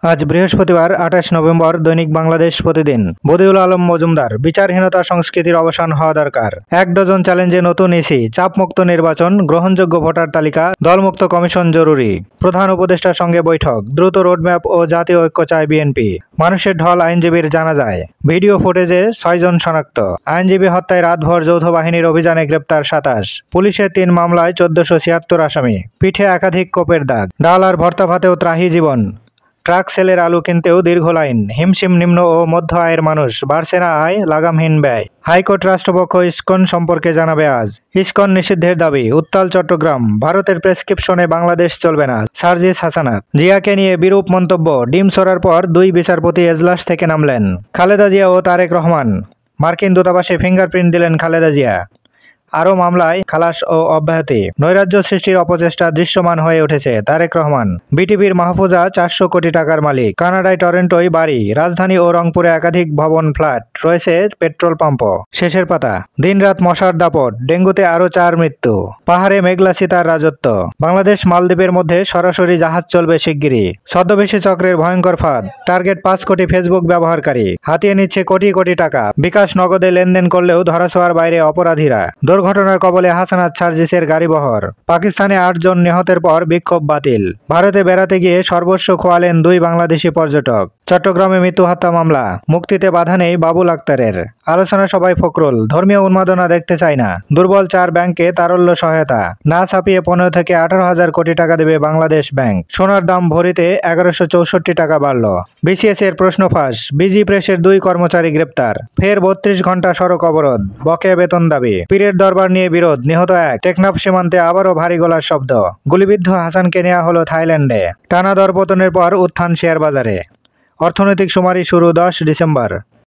আজ বৃহস্পতিবার ২৮ নভেম্বর। দৈনিক বাংলাদেশ প্রতিদিন। বদিউল আলম মজুমদার। বিচারহীনতা সংস্কৃতির অবসান হওয়া দরকার। ১ ডজন চ্যালেঞ্জে নতুন ইসি। চাপমুক্ত নির্বাচন, গ্রহণযোগ্য ভোটার তালিকা, দলমুক্ত কমিশন জরুরি। প্রধান উপদেষ্টার সঙ্গে বৈঠক। দ্রুত রোডম্যাপ ও জাতীয় ঐক্য চায় বিএনপি। মানুষের ঢল আইনজীবীর জানা যায়। ভিডিও ফুটেজে ৬ জন শনাক্ত। আইনজীবী হত্যায় রাতভর যৌথ বাহিনীর অভিযানে গ্রেপ্তার ২৭। পুলিশের ৩ মামলায় ১৪৭৬ আসামি। পিঠে একাধিক কোপের দাগ। ডাল আর ভর্তা ভাতেও ত্রাহি জীবন। ট্রাক সেলের আলু কিনতেও দীর্ঘ লাইন। হিমশিম নিম্ন ও মধ্য আয়ের মানুষ। বাড়ছে না আয়, লাগামহীন ব্যয়। হাইকোর্ট রাষ্ট্রপক্ষ ইসকন সম্পর্কে জানাবে আজ। ইসকন নিষিদ্ধের দাবি। উত্তাল চট্টগ্রাম। ভারতের প্রেসক্রিপশনে বাংলাদেশ চলবে না, সার্জিস হাসানাত। জিয়াকে নিয়ে বিরূপ মন্তব্য। ডিম সরার পর ২ বিচারপতি এজলাস থেকে নামলেন। খালেদা জিয়া ও তারেক রহমান। মার্কিন দূতাবাসে ফিঙ্গারপ্রিন্ট দিলেন খালেদা জিয়া। আরও মামলায় খালাস ও অব্যাহতি। নৈরাজ্য সৃষ্টির অপচেষ্টা দৃশ্যমান হয়ে উঠেছে। তারেক রহমান। বিটিভির মাহফুজা ৪০০ কোটি টাকার মালিক। কানাডায় টরেন্টোয় বাড়ি। রাজধানী ও রংপুরে একাধিক ভবন, ফ্ল্যাট। রয়েছে পেট্রোল পাম্পও। শেষের পাতা। দিনরাত মশার দাপট। ডেঙ্গুতে আরও ৪ মৃত্যু। পাহাড়ে মেঘলা সীতার রাজত্ব। বাংলাদেশ মালদ্বীপের মধ্যে সরাসরি জাহাজ চলবে শিগগিরই। ছদ্মবেশী চক্রের ভয়ঙ্কর ফাঁদ। টার্গেট ৫ কোটি ফেসবুক ব্যবহারকারী। হাতিয়ে নিচ্ছে কোটি কোটি টাকা। বিকাশ নগদে লেনদেন করলেও ধরাছোঁয়ার বাইরে অপরাধীরা। দুর্ঘটনার কবলে হাসানাত সার্জিসের গাড়িবহর। পাকিস্তানে ৮ জন নিহতের পর বিক্ষোভ বাতিল। ভারতে বেড়াতে গিয়ে সর্বস্ব খোয়ালেন ২ বাংলাদেশি পর্যটক। চট্টগ্রামে মৃত্যু হত্যা মামলা। মুক্তিতে বাধা নেই বাবুল আক্তারের। আলোচনা সভায় ফখরুল। ধর্মীয় উন্মাদনা দেখতে চাই না। দুর্বল ৪ ব্যাংকে তারল্য সহায়তা। না ছাপিয়ে ১৫ থেকে ১৮,০০০ কোটি টাকা দেবে বাংলাদেশ ব্যাংক। সোনার দাম ভরিতে ১১৬৪ টাকা বাড়ল। বিসিএস এর প্রশ্ন ফাঁস। বিজি প্রেসের ২ কর্মচারী গ্রেপ্তার। ফের ৩২ ঘণ্টা সড়ক অবরোধ। বকেয়া বেতন দাবি। পীরের দরবার নিয়ে বিরোধ। নিহত ১। টেকনাফ সীমান্তে আবারও ভারী গলার শব্দ। গুলিবিদ্ধ হাসানকে নেওয়া হলো থাইল্যান্ডে। টানা দরপতনের পর উত্থান শেয়ার বাজারে। অর্থনৈতিক শুমারি শুরু ১০ ডিসেম্বর।